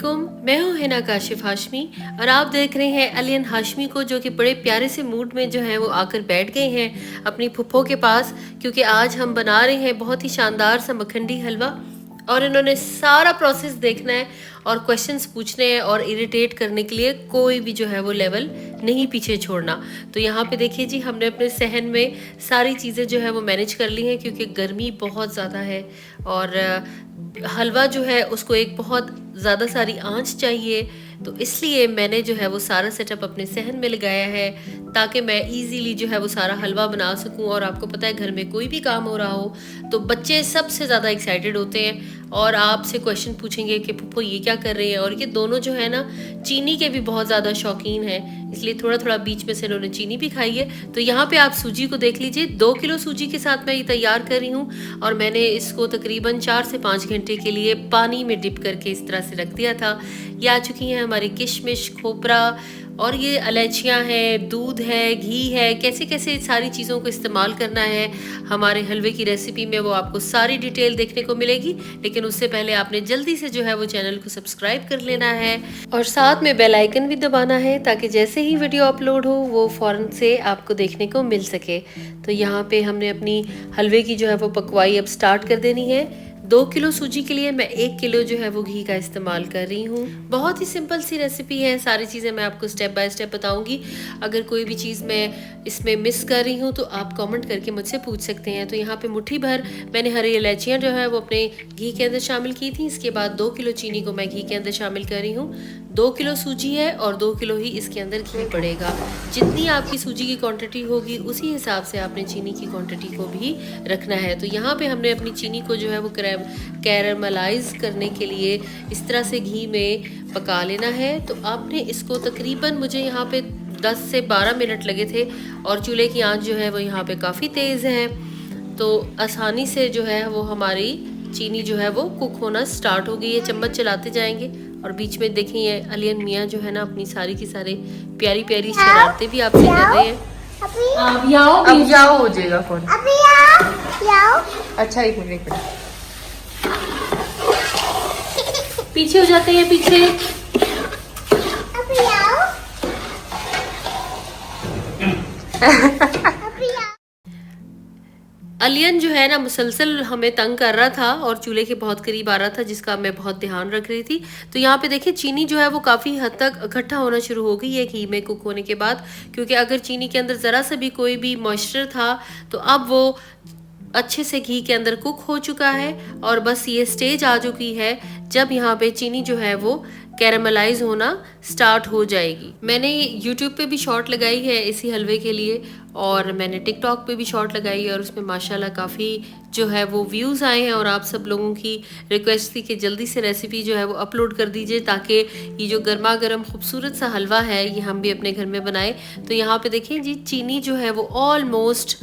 अस्सलामुअलैकुम, मैं हूँ हिना काशिफ हाशमी और आप देख रहे हैं अलियन हाशमी को, जो कि बड़े प्यारे से मूड में जो है वो आकर बैठ गए हैं अपनी फुप्पो के पास, क्योंकि आज हम बना रहे हैं बहुत ही शानदार सा मखंडी हलवा। और इन्होंने सारा प्रोसेस देखना है और क्वेश्चंस पूछने हैं और इरिटेट करने के लिए कोई भी जो है वो लेवल नहीं पीछे छोड़ना। तो यहाँ पे देखिए जी, हमने अपने सहन में सारी चीज़ें जो है वो मैनेज कर ली हैं, क्योंकि गर्मी बहुत ज़्यादा है और हलवा जो है उसको एक बहुत ज़्यादा सारी आंच चाहिए। तो इसलिए मैंने जो है वो सारा सेटअप अपने सहन में लगाया है, ताकि मैं इजीली जो है वो सारा हलवा बना सकूं। और आपको पता है, घर में कोई भी काम हो रहा हो तो बच्चे सबसे ज़्यादा एक्साइटेड होते हैं और आपसे क्वेश्चन पूछेंगे कि पप्पू ये क्या कर रहे हैं। और ये दोनों जो है ना, चीनी के भी बहुत ज़्यादा शौकीन हैं, इसलिए थोड़ा थोड़ा बीच में से इन्होंने चीनी भी खाई है। तो यहाँ पे आप सूजी को देख लीजिए, 2 किलो सूजी के साथ मैं ये तैयार कर रही हूँ और मैंने इसको तकरीबन 4 से 5 घंटे के लिए पानी में डिप करके इस तरह से रख दिया था। ये आ चुकी हैं हमारी किशमिश, खोपरा और ये इलायचियाँ हैं, दूध है, घी है। कैसे कैसे सारी चीज़ों को इस्तेमाल करना है हमारे हलवे की रेसिपी में, वो आपको सारी डिटेल देखने को मिलेगी। लेकिन उससे पहले आपने जल्दी से जो है वो चैनल को सब्सक्राइब कर लेना है और साथ में बेल आइकन भी दबाना है, ताकि जैसे ही वीडियो अपलोड हो वो फ़ौरन से आपको देखने को मिल सके। तो यहाँ पे हमने अपनी हलवे की जो है वो पकवाई अब स्टार्ट कर देनी है। 2 किलो सूजी के लिए मैं 1 किलो जो है वो घी का इस्तेमाल कर रही हूँ। बहुत ही सिंपल सी रेसिपी है, सारी चीज़ें मैं आपको स्टेप बाय स्टेप बताऊंगी। अगर कोई भी चीज़ मैं इसमें मिस कर रही हूँ तो आप कमेंट करके मुझसे पूछ सकते हैं। तो यहाँ पे मुट्ठी भर मैंने हरी इलायचियाँ जो है वो अपने घी के अंदर शामिल की थी। इसके बाद 2 किलो चीनी को मैं घी के अंदर शामिल कर रही हूँ। 2 किलो सूजी है और 2 किलो ही इसके अंदर घी पड़ेगा। जितनी आपकी सूजी की क्वांटिटी होगी उसी हिसाब से आपने चीनी की क्वांटिटी को भी रखना है। तो यहाँ पे हमने अपनी चीनी को जो है वो कैरमलाइज करने के लिए इस तरह से घी में पका लेना है। तो आपने इसको तकरीबन, मुझे यहाँ पे 10 से 12 मिनट लगे थे और चूल्हे की आंच जो है वो यहाँ पे काफ़ी तेज़ है। तो आसानी से जो है वो हमारी चीनी जो है वो कुक होना स्टार्ट हो गई है। चम्मच चलाते जाएंगे और बीच में देखिए अलियन मियाँ जो है ना अपनी सारी की सारी प्यारी प्यारी शरारतें भी आपसे कर रहे हैं। अब याओ हो जाएगा फोन। अच्छा, एक मिनट पीछे हो जाते हैं, पीछे। अलियन जो है ना मुसलसल हमें तंग कर रहा था और चूल्हे के बहुत करीब आ रहा था, जिसका मैं बहुत ध्यान रख रही थी। तो यहाँ पे देखिए चीनी जो है वो काफ़ी हद तक इकट्ठा होना शुरू हो गई है घी में कुक होने के बाद, क्योंकि अगर चीनी के अंदर ज़रा सा भी कोई भी मॉइस्चर था तो अब वो अच्छे से घी के अंदर कुक हो चुका है। और बस ये स्टेज आ चुकी है जब यहाँ पे चीनी जो है वो कैरमलाइज होना स्टार्ट हो जाएगी। मैंने यूट्यूब पे भी शॉर्ट लगाई है इसी हलवे के लिए और मैंने टिकटॉक पे भी शॉर्ट लगाई है और उसमें माशाल्लाह काफ़ी जो है वो व्यूज़ आए हैं। और आप सब लोगों की रिक्वेस्ट थी कि जल्दी से रेसिपी जो है वो अपलोड कर दीजिए, ताकि ये जो गर्मा गर्म खूबसूरत सा हलवा है ये हम भी अपने घर में बनाए। तो यहाँ पे देखिए जी, चीनी जो है वो ऑलमोस्ट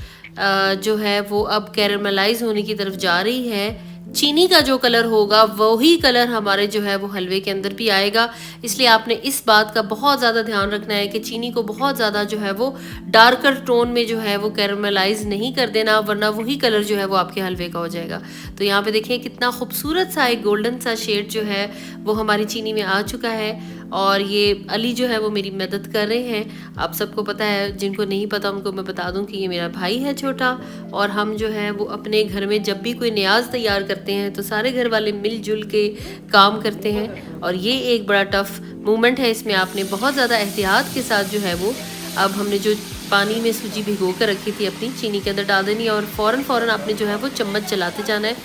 जो है वो अब कैरमलाइज होने की तरफ जा रही है। चीनी का जो कलर होगा वही कलर हमारे जो है वो हलवे के अंदर भी आएगा। इसलिए आपने इस बात का बहुत ज़्यादा ध्यान रखना है कि चीनी को बहुत ज़्यादा जो है वो डार्कर टोन में जो है वो कैरमलाइज नहीं कर देना, वरना वही कलर जो है वो आपके हलवे का हो जाएगा। तो यहाँ पे देखिए कितना खूबसूरत सा एक गोल्डन सा शेड जो है वो हमारी चीनी में आ चुका है। और ये अली जो है वो मेरी मदद कर रहे हैं। आप सबको पता है, जिनको नहीं पता उनको मैं बता दूं कि ये मेरा भाई है छोटा, और हम जो है वो अपने घर में जब भी कोई न्याज तैयार करते हैं तो सारे घर वाले मिलजुल के काम करते हैं। और ये एक बड़ा टफ मोमेंट है, इसमें आपने बहुत ज़्यादा एहतियात के साथ जो है वो, अब हमने जो पानी में सूजी भिगो कर रखी थी अपनी, चीनी के अंदर डाल देनी है और फ़ौरन आपने जो है वो चम्मच चलाते जाना है।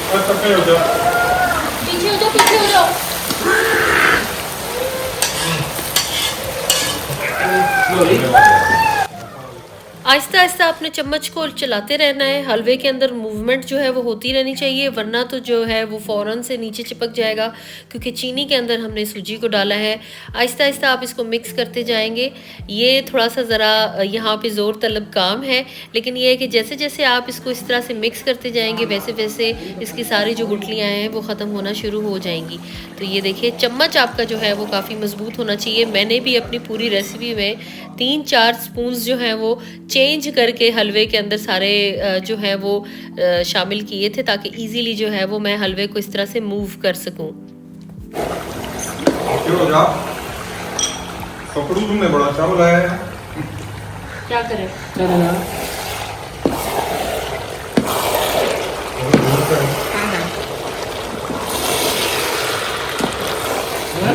पीछे हो जाओ, पीछे हो जाओ। आहिस्ता आहिस्ता अपने चम्मच को चलाते रहना है। हलवे के अंदर मूवमेंट जो है वो होती रहनी चाहिए, वरना तो जो है वो फ़ौरन से नीचे चिपक जाएगा, क्योंकि चीनी के अंदर हमने सूजी को डाला है। आहिस्ता आहिस्ता आप इसको मिक्स करते जाएंगे। ये थोड़ा सा ज़रा यहाँ पे ज़ोर तलब काम है, लेकिन ये है कि जैसे जैसे आप इसको इस तरह से मिक्स करते जाएंगे वैसे वैसे इसकी सारी जो गुठलियाँ हैं वो ख़त्म होना शुरू हो जाएंगी। तो ये देखिए चम्मच आपका जो है वो काफ़ी मज़बूत होना चाहिए। मैंने भी अपनी पूरी रेसिपी में 3-4 स्पून्स जो हैं वो चेंज करके हलवे के अंदर सारे जो है वो शामिल किए थे, ताकि इजीली जो है वो मैं हलवे को इस तरह से मूव कर सकूं। पकड़ू तुमने बड़ा अच्छा बुलाया है। क्या करें?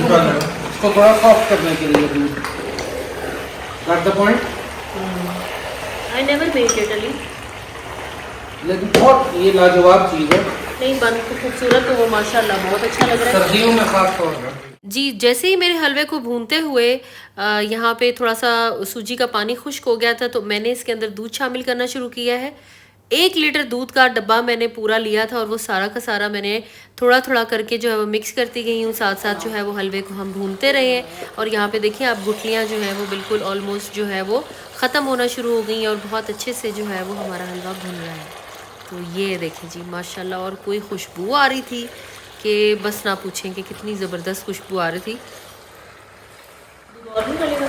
इसको थोड़ा सॉफ्ट करने के लिए got the point. I never made it Ali. लेकिन बहुत ये लाजवाब चीज़ है। नहीं, बन तो खूबसूरत है वो, माशाल्लाह बहुत अच्छा लग रहा है। सर्दियों में खास तौर पर जी, जैसे ही मेरे हलवे को भूनते हुए यहाँ पे थोड़ा सा सूजी का पानी खुश्क हो गया था, तो मैंने इसके अंदर दूध शामिल करना शुरू किया है। 1 लीटर दूध का डब्बा मैंने पूरा लिया था और वो सारा का सारा मैंने थोड़ा थोड़ा करके जो है वो मिक्स करती गई हूँ। साथ साथ जो है वो हलवे को हम भूनते रहे हैं। और यहाँ पे देखिए आप गुठलियाँ जो हैं वो बिल्कुल ऑलमोस्ट जो है वो ख़त्म होना शुरू हो गई और बहुत अच्छे से जो है वो हमारा हलवा भुन रहा है। तो ये देखें जी माशाल्लाह, और कोई खुशबू आ रही थी कि बस ना पूछें कि कितनी ज़बरदस्त खुशबू आ रही थी। और भी डालेगा?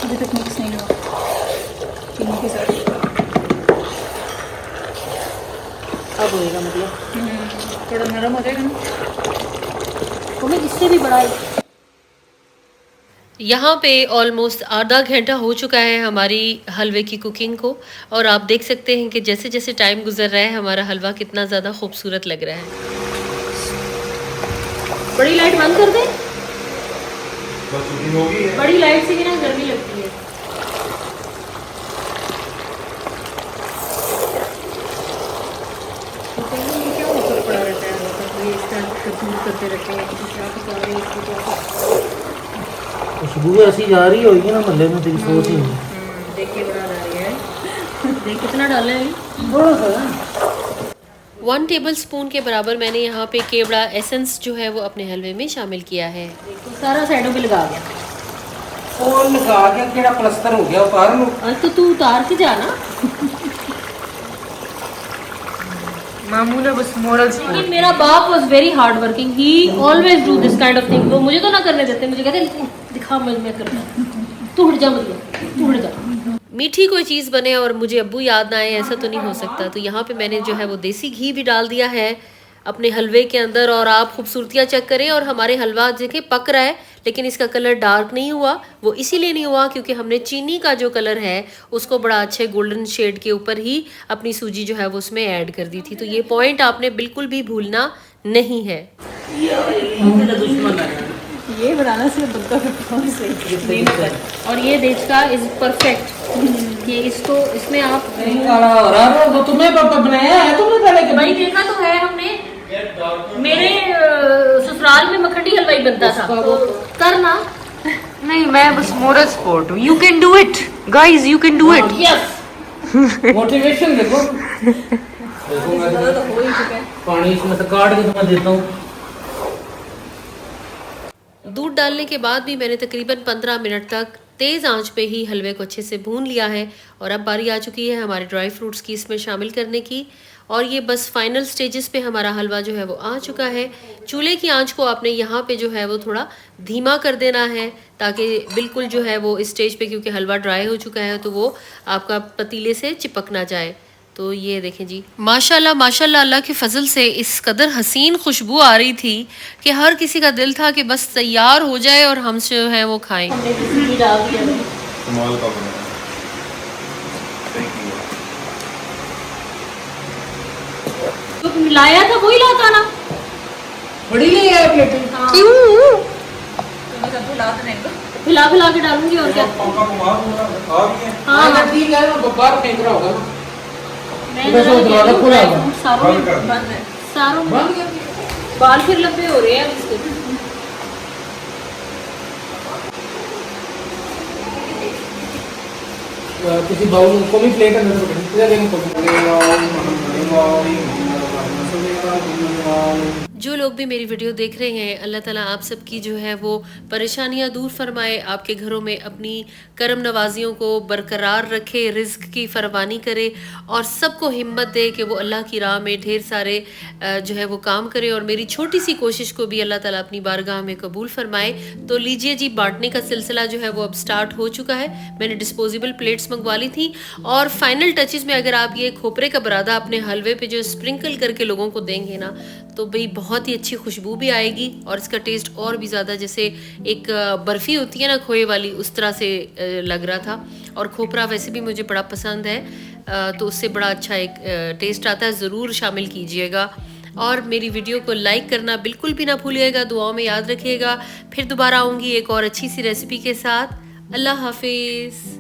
अभी तक मिक्स नहीं हुआ चीनी के साथ। अब होएगा मतलब थोड़ा नरम हो जाएगा ना, तो मैं इससे भी बढ़ाई। यहाँ पे ऑलमोस्ट आधा घंटा हो चुका है हमारी हलवे की कुकिंग को, और आप देख सकते हैं कि जैसे जैसे टाइम गुजर रहा है हमारा हलवा कितना ज़्यादा खूबसूरत लग रहा है। बड़ी लाइट बंद कर दें? बड़ी लाइट से भी ना गर्मी लगती है। क्या ऊपर पड़ा रहता है, ये इसका दूर करते रहते हैं, क्या पका रहे हैं इसको, क्या खुशबू ऐसी जा रही होगी ना महल्ले में, तेरी सोच ही नहीं। देखिए बना रही है। देख कितना डाला है, थोड़ा सा 1 टेबल स्पून के बराबर मैंने यहाँ पे केवड़ा एसेंस जो है वो अपने हलवे में शामिल किया है। सारा साइडों पे लगा गया और लगा के केड़ा प्लस्तर हो गया उतार लो। तो तू उतार के जाना। मामूल है बस मोरल लेकिन मेरा बाप was very hard working, he always do this kind of thing. वो मुझे तो ना करने देते, मुझे कहते दिखा मैं करना, तू हट जा, मतलब तू हट जा। मीठी कोई चीज़ बने और मुझे अब्बू याद ना आए, ऐसा तो नहीं हो सकता। तो यहाँ पे मैंने जो है वो देसी घी भी डाल दिया है अपने हलवे के अंदर, और आप खूबसूरतियाँ चेक करें। और हमारे हलवा देखिए पक रहा है, लेकिन इसका कलर डार्क नहीं हुआ। वो इसीलिए नहीं हुआ क्योंकि हमने चीनी का जो कलर है उसको बड़ा अच्छे गोल्डन शेड के ऊपर ही अपनी सूजी जो है वो उसमें ऐड कर दी थी। तो ये पॉइंट आपने बिल्कुल भी भूलना नहीं है। दुश्मन है ये बनाना सिर्फ बनता है। और ये देश का इज परफेक्ट। ये इसको इसमें आप तो तुम्हें पापा बनाया है, तुमने पहले के भाई देखा तो है हमने, मेरे ससुराल में मखंडी हलवाई बनता था, तो करना। नहीं, मैं बस मोरल सपोर्ट हूँ। You can do it guys, you can do it. Yes, motivation देखो। ज़्यादा तो हो ही चुका है। पानी इसमें से काट के तुम्हें देता हूँ। दूध डालने के बाद भी मैंने तकरीबन 15 मिनट तक तेज़ आंच पे ही हलवे को अच्छे से भून लिया है। और अब बारी आ चुकी है हमारे ड्राई फ्रूट्स की इसमें शामिल करने की, और ये बस फाइनल स्टेजेस पे हमारा हलवा जो है वो आ चुका है। चूल्हे की आंच को आपने यहाँ पे जो है वो थोड़ा धीमा कर देना है, ताकि बिल्कुल जो है वो इस स्टेज पे, क्योंकि हलवा ड्राई हो चुका है, तो वो आपका पतीले से चिपक ना जाए। तो ये देखें जी माशाल्लाह माशाल्लाह, अल्लाह के फजल से इस कदर हसीन खुशबू आ रही थी कि हर किसी का दिल था कि बस तैयार हो जाए और हम जो है वो खाएं। हमने घी डाल दिया, कमाल का बना तो मिलाया था वही लाता ना, बड़ी ले आया प्लेट। क्यों हिला हिला के डालूंगी और क्या। पंखा घुमा दूंगा, आ भी है। हाँ ठीक है, वो बाहर फेंक रहा होगा ना। मैं बस वो दरवाजा खुला हुआ है। सारों बंद कर। में बंद है, सारों में बंद कर दिया। बाल फिर लंबे हो रहे हैं अब इसके। किसी बाउल को भी प्लेट अंदर से इधर लेंगे जो लोग भी मेरी वीडियो देख रहे हैं, अल्लाह ताला आप सबकी जो है वो परेशानियां दूर फरमाए, आपके घरों में अपनी करम नवाजियों को बरकरार रखे, रिज्क की फरमानी करे और सबको हिम्मत दे कि वो अल्लाह की राह में ढेर सारे जो है वो काम करे। और मेरी छोटी सी कोशिश को भी अल्लाह ताला अपनी बारगाह में कबूल फरमाए। तो लीजिए जी, बांटने का सिलसिला जो है वो अब स्टार्ट हो चुका है। मैंने डिस्पोजेबल प्लेट्स मंगवा ली थी और फाइनल टचेस में अगर आप ये खोपरे का बरादा अपने हलवे पे जो स्प्रिंकल करके लोगों को देंगे ना, तो भाई बहुत ही अच्छी खुशबू भी आएगी और इसका टेस्ट और भी ज़्यादा जैसे एक बर्फ़ी होती है ना खोए वाली, उस तरह से लग रहा था। और खोपरा वैसे भी मुझे बड़ा पसंद है, तो उससे बड़ा अच्छा एक टेस्ट आता है। ज़रूर शामिल कीजिएगा और मेरी वीडियो को लाइक करना बिल्कुल भी ना भूलिएगा, दुआओं में याद रखिएगा। फिर दोबारा आऊँगी एक और अच्छी सी रेसिपी के साथ। अल्लाह हाफिज़।